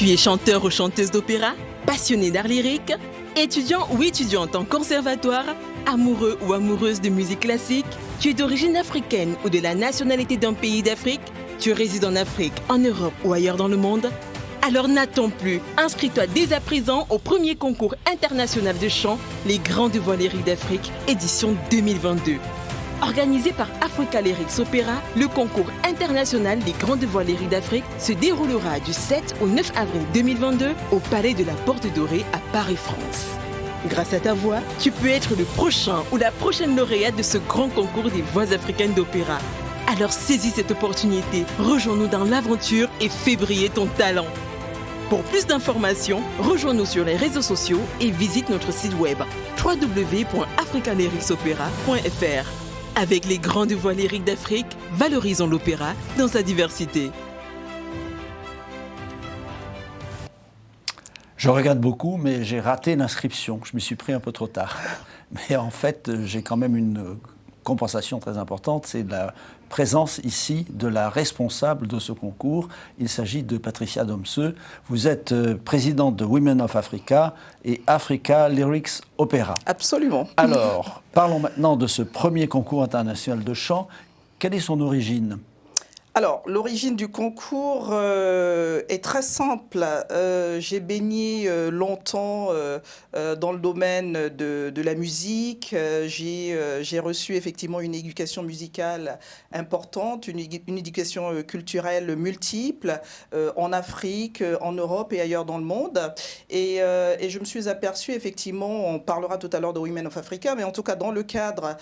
Tu es chanteur ou chanteuse d'opéra, passionné d'art lyrique, étudiant ou étudiante en conservatoire, amoureux ou amoureuse de musique classique, tu es d'origine africaine ou de la nationalité d'un pays d'Afrique, tu résides en Afrique, en Europe ou ailleurs dans le monde. Alors n'attends plus, inscris-toi dès à présent au premier concours international de chant, les Grandes Voix lyriques d'Afrique, édition 2022. Organisé par Africa Lyrics Opéra, le concours international des Grandes Voix lyriques d'Afrique se déroulera du 7 au 9 avril 2022 au Palais de la Porte Dorée à Paris, France. Grâce à ta voix, tu peux être le prochain ou la prochaine lauréate de ce grand concours des voix africaines d'opéra. Alors saisis cette opportunité, rejoins-nous dans l'aventure et fais briller ton talent. Pour plus d'informations, rejoins-nous sur les réseaux sociaux et visite notre site web www.africalyricsopera.fr. Avec les Grandes Voix lyriques d'Afrique, valorisons l'opéra dans sa diversité. Je regrette beaucoup, mais j'ai raté l'inscription. Je m'y suis pris un peu trop tard. Mais en fait, j'ai quand même une compensation très importante. C'est la présence ici de la responsable de ce concours. Il s'agit de Patricia Domseux. Vous êtes présidente de Women of Africa et Africa Lyrics Opera. Absolument. Alors, parlons maintenant de ce premier concours international de chant. Quelle est son origine ? Alors, l'origine du concours est très simple. J'ai baigné longtemps dans le domaine de la musique. J'ai reçu effectivement une éducation musicale importante, une éducation culturelle multiple en Afrique, en Europe et ailleurs dans le monde. Et je me suis aperçue effectivement, on parlera tout à l'heure de Women of Africa, mais en tout cas dans le cadre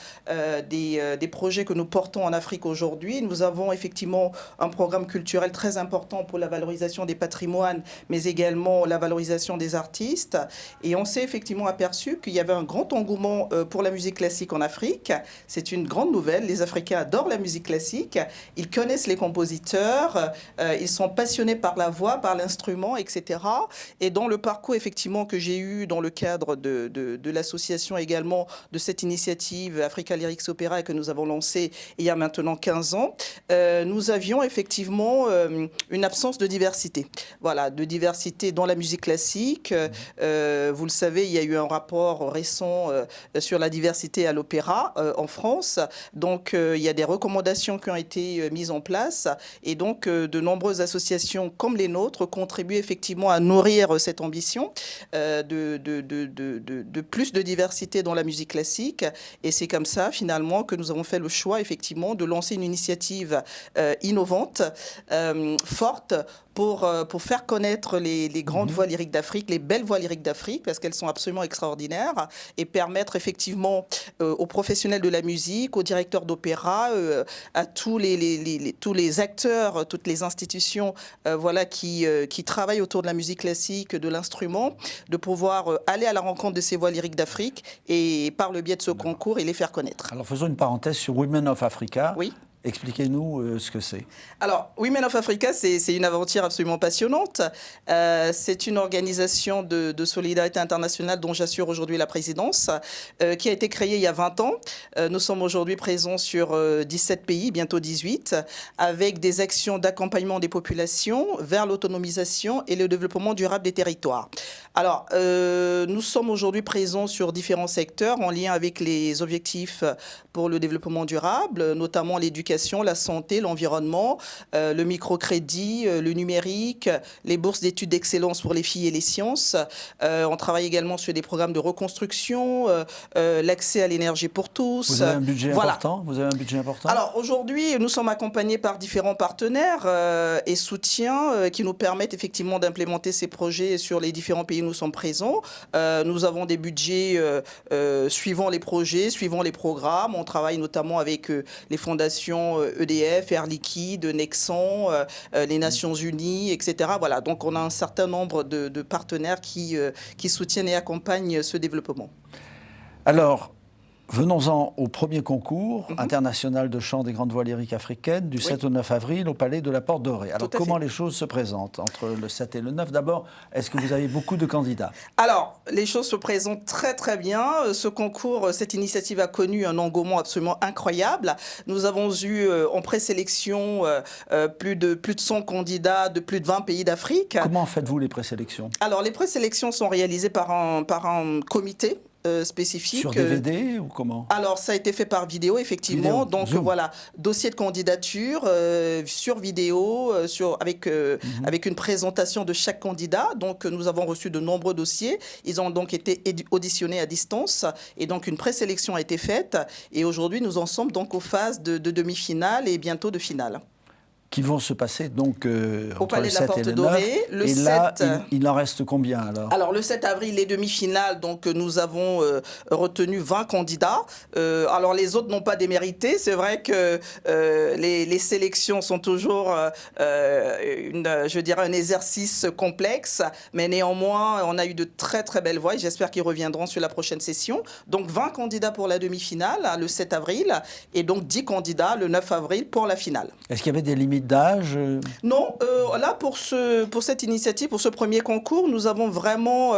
des projets que nous portons en Afrique aujourd'hui, nous avons effectivement un programme culturel très important pour la valorisation des patrimoines, mais également la valorisation des artistes. Et on s'est effectivement aperçu qu'il y avait un grand engouement pour la musique classique en Afrique. C'est une grande nouvelle. Les Africains adorent la musique classique. Ils connaissent les compositeurs. Ils sont passionnés par la voix, par l'instrument, etc. Et dans le parcours effectivement que j'ai eu dans le cadre de l'association également de cette initiative Africa Lyrics Opera et que nous avons lancée il y a maintenant 15 ans, nous avions effectivement une absence de diversité. Voilà, de diversité dans la musique classique. Vous le savez, il y a eu un rapport récent sur la diversité à l'opéra en France. Donc, il y a des recommandations qui ont été mises en place. Et donc, de nombreuses associations comme les nôtres contribuent effectivement à nourrir cette ambition de plus de diversité dans la musique classique. Et c'est comme ça, finalement, que nous avons fait le choix, effectivement, de lancer une initiative innovante, forte, pour faire connaître les grandes voix lyriques d'Afrique, les belles voix lyriques d'Afrique, parce qu'elles sont absolument extraordinaires, et permettre effectivement aux professionnels de la musique, aux directeurs d'opéra, à tous les acteurs, toutes les institutions voilà, qui travaillent autour de la musique classique, de l'instrument, de pouvoir aller à la rencontre de ces voix lyriques d'Afrique et par le biais de ce concours, et les faire connaître. Alors faisons une parenthèse sur Women of Africa. Oui. Expliquez-nous ce que c'est. Alors, Women of Africa, c'est une aventure absolument passionnante. C'est une organisation de solidarité internationale dont j'assure aujourd'hui la présidence, qui a été créée il y a 20 ans. Nous sommes aujourd'hui présents sur 17 pays, bientôt 18, avec des actions d'accompagnement des populations vers l'autonomisation et le développement durable des territoires. Alors, nous sommes aujourd'hui présents sur différents secteurs en lien avec les objectifs pour le développement durable, notamment l'éducation, la santé, l'environnement, le microcrédit, le numérique, les bourses d'études d'excellence pour les filles et les sciences. On travaille également sur des programmes de reconstruction, l'accès à l'énergie pour tous. Vous avez un budget important ? Vous avez un budget important ? Alors aujourd'hui, nous sommes accompagnés par différents partenaires et soutiens qui nous permettent effectivement d'implémenter ces projets sur les différents pays où nous sommes présents. Nous avons des budgets suivant les projets, suivant les programmes. On travaille notamment avec les fondations EDF, Air Liquide, Nexon, les Nations Unies, etc. Voilà, donc on a un certain nombre de partenaires qui soutiennent et accompagnent ce développement. Alors, Venons-en au premier concours international de chant des grandes voix lyriques africaines du 7 au 9 avril au Palais de la Porte Dorée. Alors comment les choses se présentent entre le 7 et le 9? D'abord, est-ce que vous avez beaucoup de candidats? Alors, les choses se présentent très très bien. Ce concours, cette initiative a connu un engouement absolument incroyable. Nous avons eu en présélection plus de 100 candidats de plus de 20 pays d'Afrique. Comment faites-vous les présélections? Alors, les présélections sont réalisées par un comité spécifique. Sur DVD ou comment? Alors, ça a été fait par vidéo, effectivement. Vidéo, Donc, Zoom. voilà, dossier de candidature sur vidéo, avec une présentation de chaque candidat. Donc, nous avons reçu de nombreux dossiers. Ils ont donc été auditionnés à distance. Et donc, une présélection a été faite. Et aujourd'hui, nous en sommes donc aux phases de demi-finale et bientôt de finale. Qui vont se passer donc au entre Palais le de la 7 Porte et le 9. Dorée. Le Et là, 7, il en reste combien alors? Alors, le 7 avril, les demi-finales, donc nous avons retenu 20 candidats. Alors, les autres n'ont pas démérité. C'est vrai que les sélections sont toujours, je dirais, un exercice complexe. Mais néanmoins, on a eu de très, très belles voix. Et j'espère qu'ils reviendront sur la prochaine session. Donc, 20 candidats pour la demi-finale, le 7 avril. Et donc, 10 candidats le 9 avril pour la finale. Est-ce qu'il y avait des limites d'âge? Non, là, pour cette initiative, pour ce premier concours, nous avons vraiment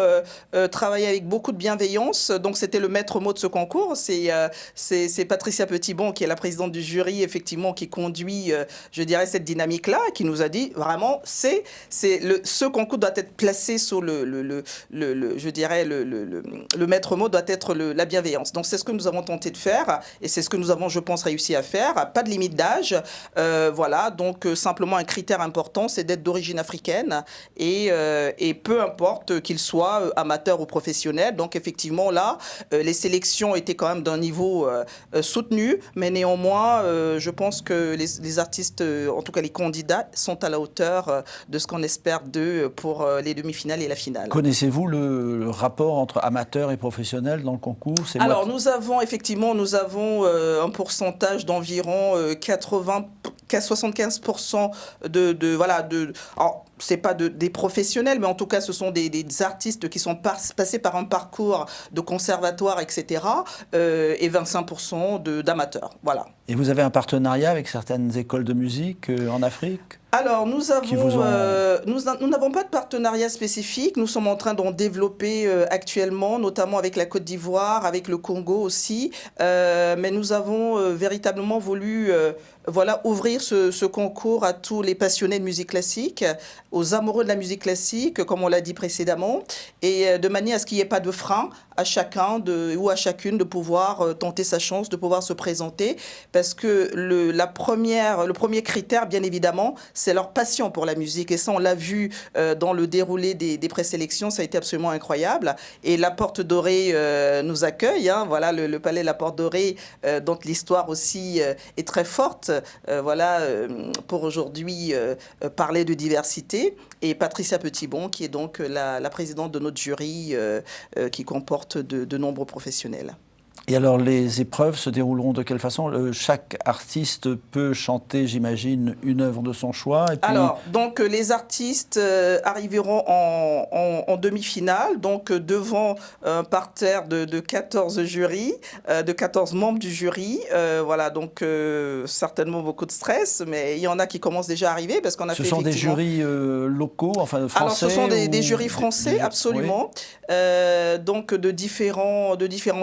travaillé avec beaucoup de bienveillance. Donc, c'était le maître mot de ce concours. C'est Patricia Petitbon, qui est la présidente du jury, effectivement, qui conduit, je dirais, cette dynamique-là, qui nous a dit, vraiment, ce concours doit être placé sur je dirais, le maître mot doit être la bienveillance. Donc, c'est ce que nous avons tenté de faire, et c'est ce que nous avons, je pense, réussi à faire. Pas de limite d'âge, voilà, donc simplement un critère important, c'est d'être d'origine africaine et peu importe qu'il soit amateur ou professionnel. Donc effectivement là, les sélections étaient quand même d'un niveau soutenu, mais néanmoins, je pense que les artistes, en tout cas les candidats, sont à la hauteur de ce qu'on espère d'eux pour les demi-finales et la finale. Connaissez-vous le rapport entre amateurs et professionnels dans le concours? Alors nous avons un pourcentage d'environ 75% alors, c'est pas des professionnels, mais en tout cas, ce sont des artistes qui sont passés par un parcours de conservatoire, etc., et 25% d'amateurs. Voilà. Et vous avez un partenariat avec certaines écoles de musique en Afrique? Alors, nous n'avons pas de partenariat spécifique. Nous sommes en train d'en développer actuellement, notamment avec la Côte d'Ivoire, avec le Congo aussi. Mais nous avons véritablement voulu ouvrir ce concours à tous les passionnés de musique classique, aux amoureux de la musique classique, comme on l'a dit précédemment, et de manière à ce qu'il n'y ait pas de frein à chacun ou à chacune de pouvoir tenter sa chance, de pouvoir se présenter, parce que le premier critère, bien évidemment, c'est leur passion pour la musique. Et ça, on l'a vu dans le déroulé des présélections, ça a été absolument incroyable. Et la Porte Dorée nous accueille, hein, voilà, le Palais de la Porte Dorée, dont l'histoire aussi est très forte, pour aujourd'hui parler de diversité. Et Patricia Petitbon, qui est donc la présidente de notre jury, qui comporte de nombreux professionnels. Et alors, les épreuves se dérouleront de quelle façon? Chaque artiste peut chanter, j'imagine, une œuvre de son choix. Et puis... Alors, donc, les artistes arriveront en demi-finale, donc devant un parterre de 14 jurys, de 14 membres du jury. Voilà, donc certainement beaucoup de stress, mais il y en a qui commencent déjà à arriver parce qu'on a fait effectivement... Ce sont des jurys locaux, enfin français? Alors, ce sont des jurys français, absolument. Oui. Donc, de différents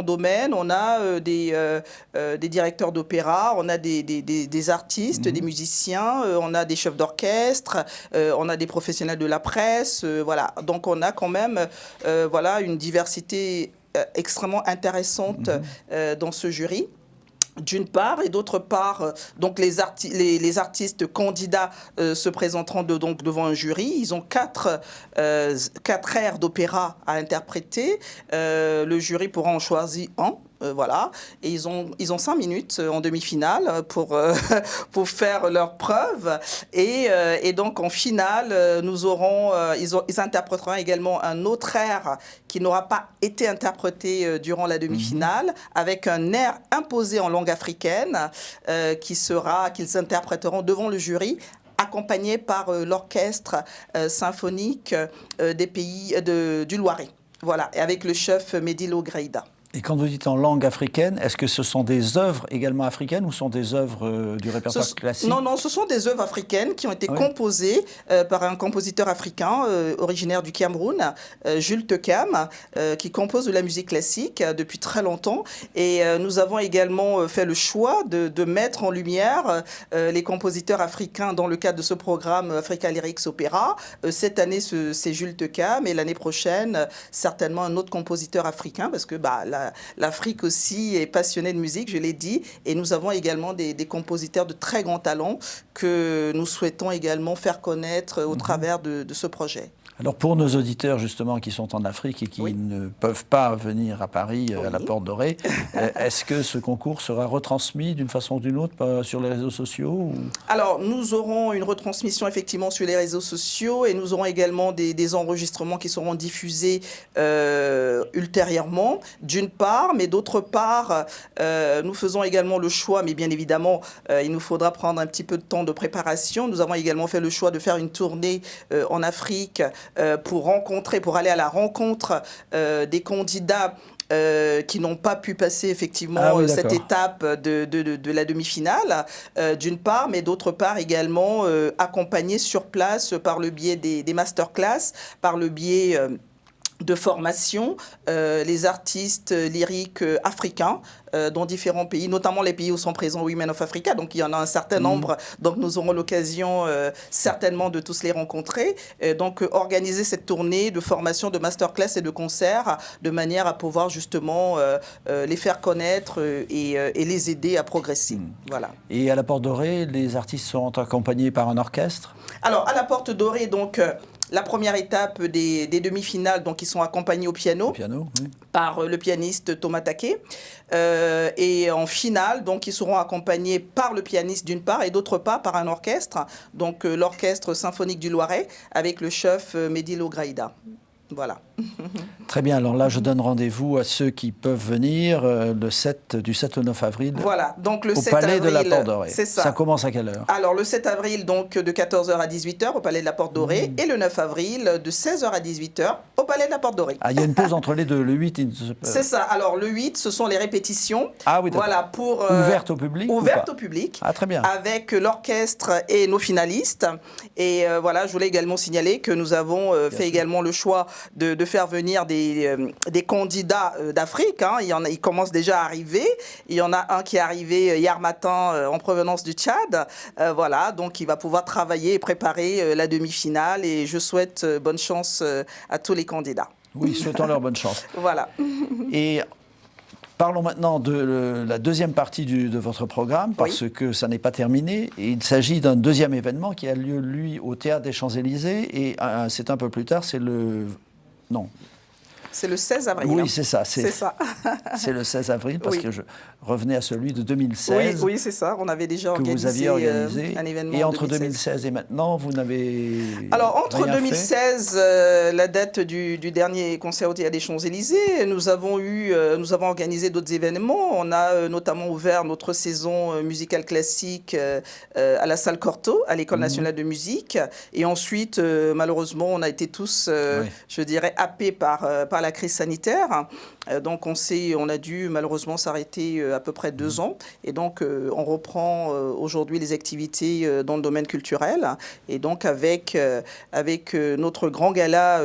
domaines. On a des directeurs d'opéra, on a des artistes, des musiciens, on a des chefs d'orchestre, on a des professionnels de la presse, voilà. Donc on a quand même une diversité extrêmement intéressante dans ce jury. D'une part, et d'autre part, donc les artistes candidats se présenteront donc devant un jury. Ils ont quatre airs d'opéra à interpréter. Le jury pourra en choisir un. Voilà, et ils ont 5 minutes en demi-finale pour faire leur preuve, et donc en finale ils interpréteront également un autre air qui n'aura pas été interprété durant la demi-finale, avec un air imposé en langue africaine qu'ils interpréteront devant le jury, accompagné par l'orchestre symphonique des pays du Loiret. Voilà, et avec le chef Mehdi Logreida. Et quand vous dites en langue africaine, est-ce que ce sont des œuvres également africaines ou sont des œuvres du répertoire classique? Non, ce sont des œuvres africaines qui ont été composées par un compositeur africain originaire du Cameroun, Jules Tekam, qui compose de la musique classique depuis très longtemps. Et nous avons également fait le choix de mettre en lumière les compositeurs africains dans le cadre de ce programme Africa Lyrics Opera. Cette année, c'est Jules Tekam, et l'année prochaine, certainement un autre compositeur africain, parce que l'Afrique aussi est passionnée de musique, je l'ai dit, et nous avons également des compositeurs de très grands talents que nous souhaitons également faire connaître au travers de ce projet. Alors pour nos auditeurs justement qui sont en Afrique et qui ne peuvent pas venir à Paris à la Porte Dorée, est-ce que ce concours sera retransmis d'une façon ou d'une autre sur les réseaux sociaux ou... Alors nous aurons une retransmission effectivement sur les réseaux sociaux, et nous aurons également des enregistrements qui seront diffusés ultérieurement, d'une part, mais d'autre part, nous faisons également le choix, mais bien évidemment il nous faudra prendre un petit peu de temps de préparation. Nous avons également fait le choix de faire une tournée en Afrique pour aller à la rencontre des candidats qui n'ont pas pu passer effectivement cette étape de la demi-finale, d'une part, mais d'autre part également accompagner sur place par le biais des masterclass, par le biais de formation, les artistes lyriques africains dans différents pays, notamment les pays où sont présents Women of Africa. Donc il y en a un certain nombre, donc nous aurons l'occasion certainement de tous les rencontrer. Donc organiser cette tournée de formation, de masterclass et de concerts, de manière à pouvoir justement les faire connaître et les aider à progresser. Voilà. Et à la Porte Dorée, les artistes sont accompagnés par un orchestre? Alors à la Porte Dorée, donc... la première étape des demi-finales, donc ils sont accompagnés au piano par le pianiste Thomas Taquet. Et en finale, donc ils seront accompagnés par le pianiste d'une part et d'autre part par un orchestre, donc l'Orchestre Symphonique du Loiret avec le chef Mehdi Lograïda. Voilà. Très bien, alors là je donne rendez-vous à ceux qui peuvent venir du 7 au 9 avril. Voilà, donc le au 7 Palais avril, de la Porte Dorée. C'est ça. Ça commence à quelle heure? Alors le 7 avril, donc de 14h à 18h au Palais de la Porte Dorée, et le 9 avril de 16h à 18h au Palais de la Porte Dorée. Ah, il y a une pause entre les deux, le 8... C'est ça, alors le 8, ce sont les répétitions. Ah oui, voilà, pour ouvertes au public? Ouvertes au public. Ah, très bien. Avec l'orchestre et nos finalistes. Et voilà, je voulais également signaler que nous avons fait également le choix de faire venir des candidats d'Afrique. Hein. Il commence déjà à arriver. Il y en a un qui est arrivé hier matin en provenance du Tchad. Voilà, donc il va pouvoir travailler et préparer la demi-finale. Et je souhaite bonne chance à tous les candidats. Oui, souhaitons leur bonne chance. Voilà. Et parlons maintenant de la deuxième partie de votre programme, parce que ça n'est pas terminé. Et il s'agit d'un deuxième événement qui a lieu, lui, au Théâtre des Champs-Élysées. Et c'est un peu plus tard, c'est le... Non. C'est le 16 avril. Oui, c'est ça. C'est ça. C'est le 16 avril, parce que je revenais à celui de 2016. Oui, c'est ça. On avait déjà que vous aviez organisé un événement. Et entre 2016 et maintenant, vous n'avez Alors, entre rien 2016, la date du dernier concert au Théâtre des Champs-Élysées, nous avons organisé d'autres événements. On a notamment ouvert notre saison musicale classique à la Salle Cortot, à l'École nationale de musique. Et ensuite, malheureusement, on a été tous, je dirais, happés par la crise sanitaire. Donc on a dû malheureusement s'arrêter à peu près 2 ans. Et donc on reprend aujourd'hui les activités dans le domaine culturel. Et donc avec notre grand gala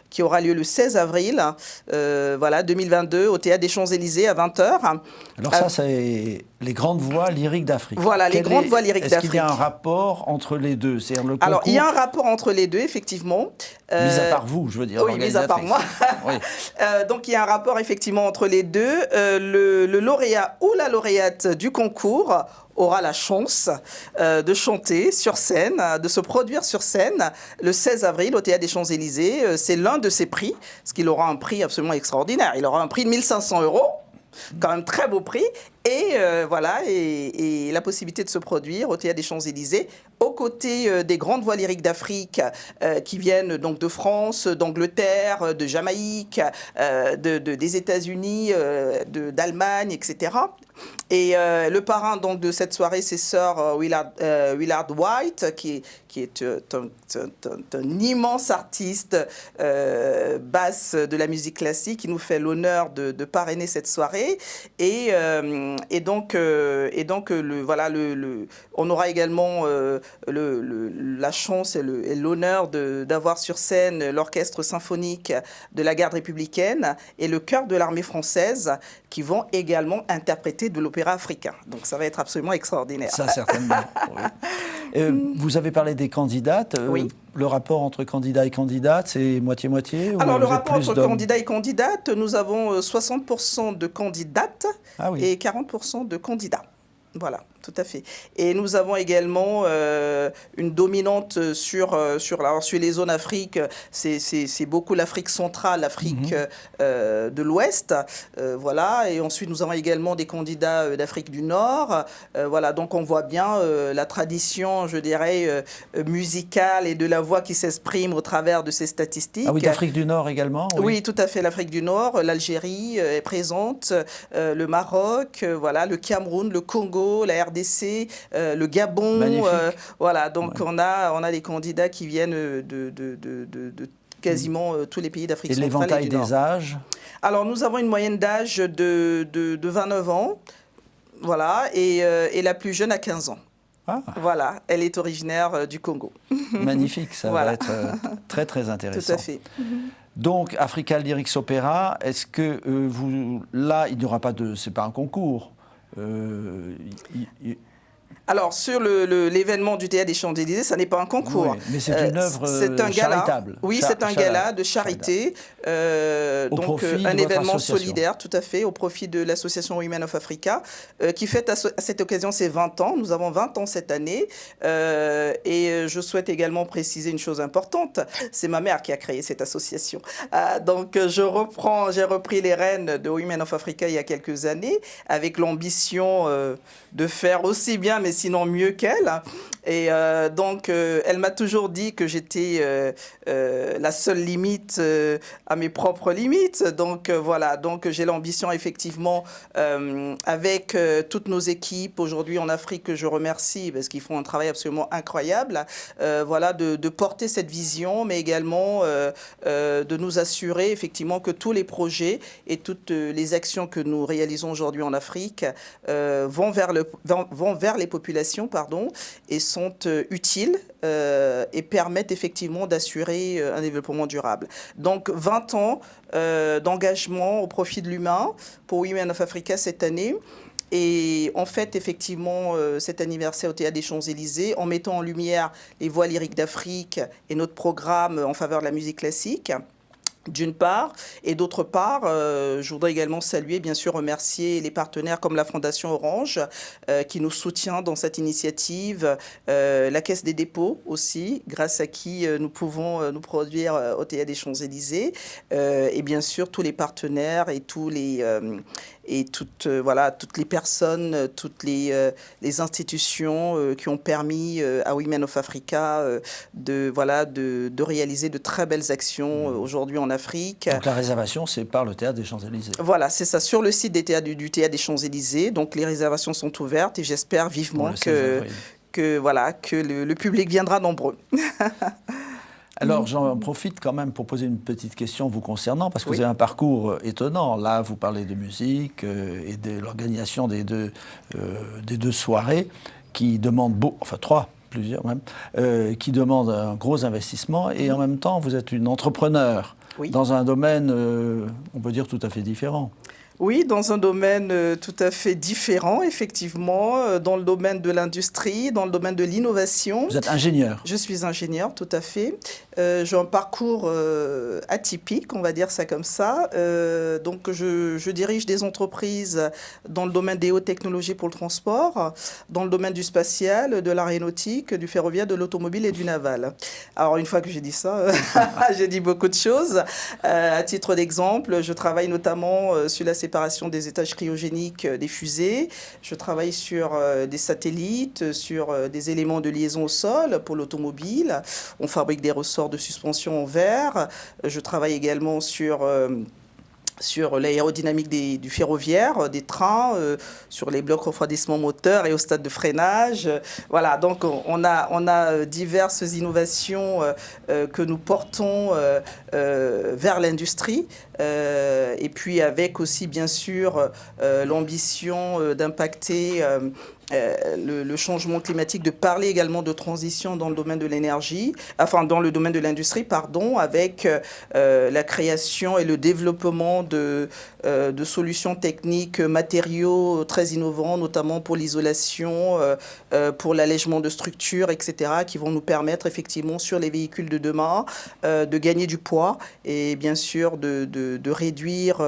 qui aura lieu le 16 avril, voilà, 2022, au Théâtre des Champs-Élysées à 20h. Alors ça, c'est les grandes voix lyriques d'Afrique. Voilà, les grandes voix lyriques d'Afrique. Est-ce qu'il y a un rapport entre les deux? C'est-à-dire le concours... Alors, il y a un rapport entre les deux, effectivement. Mis à part vous, je veux dire. Oui, mis à part moi. Oui. Donc, il y a un rapport, effectivement, entre les deux. Le lauréat ou la lauréate du concours aura la chance de chanter sur scène, de se produire sur scène le 16 avril au Théâtre des Champs-Élysées. C'est l'un de ses prix, parce qu'il aura un prix absolument extraordinaire. Il aura un prix de 1 500 €. Quand même très beau prix. Voilà, et la possibilité de se produire au Théâtre des Champs-Élysées, aux côtés des grandes voix lyriques d'Afrique qui viennent donc de France, d'Angleterre, de Jamaïque, des États-Unis, d'Allemagne, etc. Et le parrain donc de cette soirée, c'est Sir Willard White, qui est un immense artiste basse de la musique classique, qui nous fait l'honneur de parrainer cette soirée. Et donc on aura également la chance et l'honneur d'avoir sur scène l'orchestre symphonique de la garde républicaine et le chœur de l'armée française qui vont également interpréter de l'opéra africain. Donc ça va être absolument extraordinaire. Ça, certainement. Oui. Vous avez parlé des candidates. Oui. Le rapport entre candidats et candidates, c'est moitié-moitié? Alors, le rapport entre candidats et candidates, nous avons 60% de candidates et 40% de candidats. Voilà, tout à fait. Et nous avons également une dominante sur les zones Afrique. C'est beaucoup l'Afrique centrale, l'Afrique de l'Ouest. Voilà. Et ensuite, nous avons également des candidats d'Afrique du Nord. Voilà. Donc, on voit bien la tradition, je dirais, musicale et de la voix qui s'exprime au travers de ces statistiques. Ah oui, d'Afrique du Nord également? Oui, tout à fait. L'Afrique du Nord, l'Algérie est présente, le Maroc, voilà, le Cameroun, le Congo, la RDC, le Gabon. Voilà, donc on a des candidats qui viennent de quasiment tous les pays d'Afrique centrale. Et l'éventail des âges? Alors, nous avons une moyenne d'âge de 29 ans, voilà, et la plus jeune a 15 ans. Ah. Voilà, elle est originaire du Congo. Magnifique, ça va être très très intéressant. Tout à fait. Donc, Africa Lyrics Opera, est-ce que là, il n'y aura pas de... C'est pas un concours. Alors, sur l'événement du Théâtre des Champs-Élysées, ça n'est pas un concours. Oui, mais c'est une œuvre charitable. Oui, c'est un gala de charité. Donc, un événement solidaire, tout à fait, au profit de l'association Women of Africa, qui fête à cette occasion ses 20 ans. Nous avons 20 ans cette année. Et je souhaite également préciser une chose importante. C'est ma mère qui a créé cette association. Donc, j'ai repris les rênes de Women of Africa il y a quelques années, avec l'ambition de faire aussi bien, mais sinon mieux qu'elle. Et donc, elle m'a toujours dit que j'étais la seule limite à mes propres limites. Donc, voilà. Donc, j'ai l'ambition, effectivement, avec toutes nos équipes aujourd'hui en Afrique, que je remercie parce qu'ils font un travail absolument incroyable, voilà, de porter cette vision, mais également de nous assurer, effectivement, que tous les projets et toutes les actions que nous réalisons aujourd'hui en Afrique vont vers les populations, et sont utiles et permettent effectivement d'assurer un développement durable. Donc 20 ans d'engagement au profit de l'humain pour Women of Africa cette année. Et on fête effectivement cet anniversaire au Théâtre des Champs-Élysées en mettant en lumière les voix lyriques d'Afrique et notre programme en faveur de la musique classique, d'une part, et d'autre part, je voudrais également saluer, bien sûr, remercier les partenaires comme la Fondation Orange qui nous soutient dans cette initiative, la Caisse des dépôts aussi, grâce à qui nous pouvons nous produire au Théâtre des Champs-Élysées, et bien sûr tous les partenaires et toutes les personnes, toutes les institutions qui ont permis à Women of Africa de réaliser de très belles actions aujourd'hui en Afrique. Donc la réservation, c'est par le Théâtre des Champs-Élysées. Voilà, c'est ça, sur le site du Théâtre des Champs-Élysées. Donc les réservations sont ouvertes et j'espère vivement que le public viendra nombreux. Alors, j'en profite quand même pour poser une petite question vous concernant, parce que vous avez un parcours étonnant. Là, vous parlez de musique et de l'organisation des deux soirées qui demandent plusieurs même, qui demandent un gros investissement. Et en même temps, vous êtes une entrepreneure dans un domaine, on peut dire, tout à fait différent. Oui, dans un domaine tout à fait différent, effectivement, dans le domaine de l'industrie, dans le domaine de l'innovation. Vous êtes ingénieur? Je suis ingénieur, tout à fait. J'ai un parcours atypique, on va dire ça comme ça. Donc, je dirige des entreprises dans le domaine des hautes technologies pour le transport, dans le domaine du spatial, de l'aéronautique, du ferroviaire, de l'automobile et du naval. Alors, une fois que j'ai dit ça, j'ai dit beaucoup de choses. À titre d'exemple, je travaille notamment sur la séparation des étages cryogéniques des fusées. Je travaille sur des satellites, sur des éléments de liaison au sol pour l'automobile. On fabrique des ressorts de suspension en verre. Je travaille également sur l'aérodynamique du ferroviaire, des trains, sur les blocs refroidissement moteur et au stade de freinage. Voilà, donc on a diverses innovations que nous portons vers l'industrie. Et puis avec aussi, bien sûr, l'ambition d'impacter le changement climatique, de parler également de transition dans le domaine de l'énergie, enfin dans le domaine de l'industrie, pardon, avec la création et le développement de solutions techniques, matériaux très innovants, notamment pour l'isolation, pour l'allègement de structures, etc., qui vont nous permettre effectivement sur les véhicules de demain de gagner du poids et bien sûr de réduire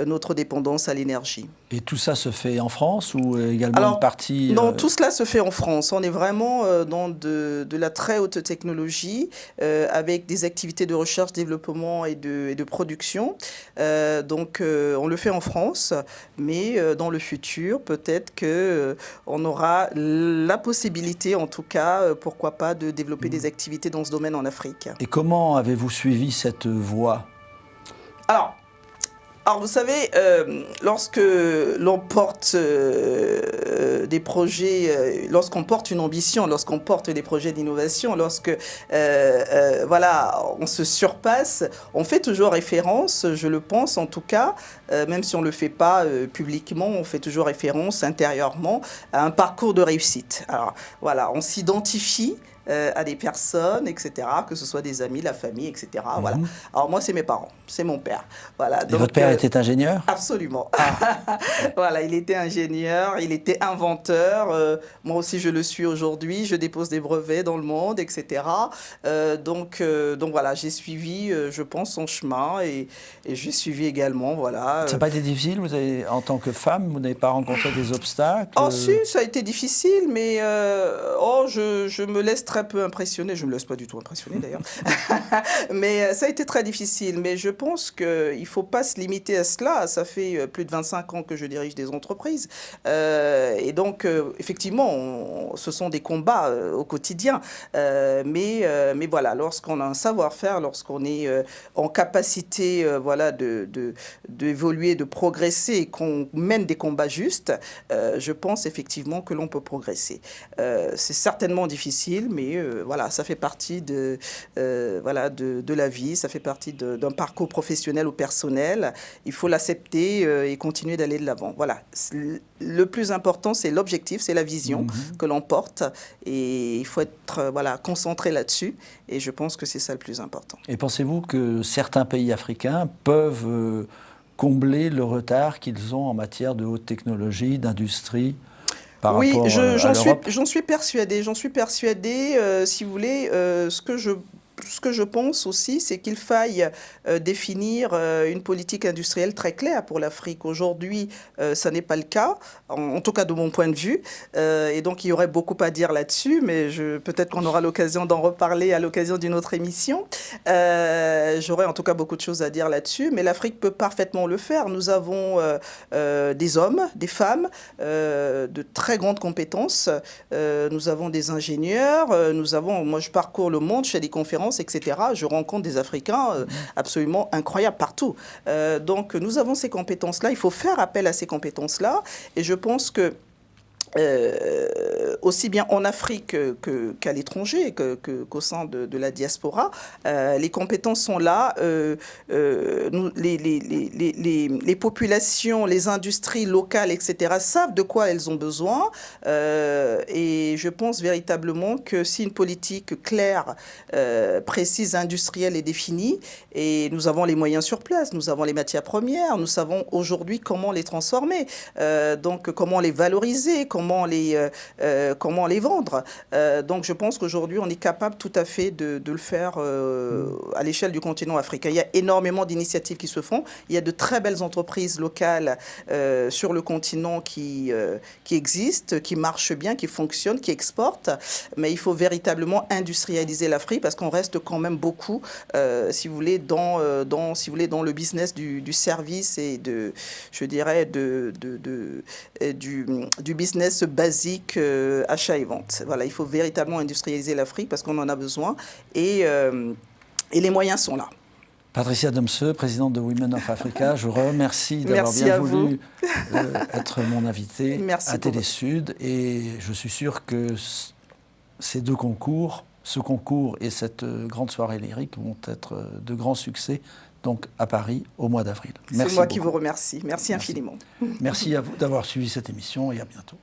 notre dépendance à l'énergie. Et tout ça se fait en France ou également Alors, une partie... Non, tout cela se fait en France. On est vraiment dans de la très haute technologie avec des activités de recherche, développement et de production. Donc, on le fait en France, mais dans le futur, peut-être qu'on aura la possibilité, en tout cas, pourquoi pas, de développer des activités dans ce domaine en Afrique. Et comment avez-vous suivi cette voie ? Alors, vous savez, lorsque l'on porte des projets, lorsqu'on porte une ambition, lorsqu'on porte des projets d'innovation, lorsque voilà, on se surpasse, on fait toujours référence, je le pense en tout cas, même si on ne le fait pas publiquement, on fait toujours référence intérieurement à un parcours de réussite. Alors voilà, on s'identifie à des personnes, etc., que ce soit des amis, la famille, etc. Voilà. Alors moi, c'est mes parents, c'est mon père. Voilà. Et donc, votre père était ingénieur ? Absolument. Voilà, il était ingénieur, il était inventeur. Moi aussi, je le suis aujourd'hui. Je dépose des brevets dans le monde, etc. Donc voilà, j'ai suivi, je pense, son chemin et j'ai suivi également, voilà. Ça n'a pas été difficile, vous avez, en tant que femme, vous n'avez pas rencontré des obstacles ? Oh si, ça a été difficile, mais je me laisse très peu impressionner. Je ne me laisse pas du tout impressionner d'ailleurs. Mais ça a été très difficile. Mais je pense qu'il ne faut pas se limiter à cela. Ça fait plus de 25 ans que je dirige des entreprises. Et donc, effectivement, ce sont des combats au quotidien. Mais voilà, lorsqu'on a un savoir-faire, lorsqu'on est en capacité voilà, d'évoluer, de progresser et qu'on mène des combats justes, je pense effectivement que l'on peut progresser. C'est certainement difficile, mais voilà, ça fait partie de la vie, ça fait partie d'un parcours professionnel ou personnel. Il faut l'accepter et continuer d'aller de l'avant. Voilà. Le plus important, c'est l'objectif, c'est la vision que l'on porte. Et il faut être concentré là-dessus. Et je pense que c'est ça le plus important. Et pensez-vous que certains pays africains peuvent combler le retard qu'ils ont en matière de haute technologie, d'industrie ? Oui, j'en suis persuadée. Si vous voulez, ce que je pense aussi, c'est qu'il faille définir une politique industrielle très claire pour l'Afrique. Aujourd'hui, ça n'est pas le cas, en tout cas de mon point de vue. Et donc, il y aurait beaucoup à dire là-dessus, mais peut-être qu'on aura l'occasion d'en reparler à l'occasion d'une autre émission. J'aurais en tout cas beaucoup de choses à dire là-dessus, mais l'Afrique peut parfaitement le faire. Nous avons des hommes, des femmes, de très grandes compétences. Nous avons des ingénieurs, moi je parcours le monde, je fais des conférences, etc. Je rencontre des Africains absolument incroyables partout. Donc nous avons ces compétences-là, il faut faire appel à ces compétences-là et je pense que aussi bien en Afrique qu'à l'étranger, qu'au sein de la diaspora, les compétences sont là. Les populations, les industries locales, etc., savent de quoi elles ont besoin. Et je pense véritablement que si une politique claire, précise, industrielle est définie, et nous avons les moyens sur place, nous avons les matières premières, nous savons aujourd'hui comment les transformer, donc comment les valoriser, comment comment les vendre. Donc je pense qu'aujourd'hui, on est capable tout à fait de le faire à l'échelle du continent africain. Il y a énormément d'initiatives qui se font. Il y a de très belles entreprises locales sur le continent qui existent, qui marchent bien, qui fonctionnent, qui exportent. Mais il faut véritablement industrialiser l'Afrique parce qu'on reste quand même beaucoup, si vous voulez, dans le business du service et je dirais, du business basique achat et vente. Voilà, il faut véritablement industrialiser l'Afrique parce qu'on en a besoin et les moyens sont là. Patricia Domseux, présidente de Women of Africa, je vous remercie d'avoir bien voulu être mon invitée à Télésud et je suis sûr que ces deux concours, ce concours et cette grande soirée lyrique vont être de grands succès donc à Paris au mois d'avril. C'est moi qui vous remercie. Merci infiniment. Merci à vous d'avoir suivi cette émission et à bientôt.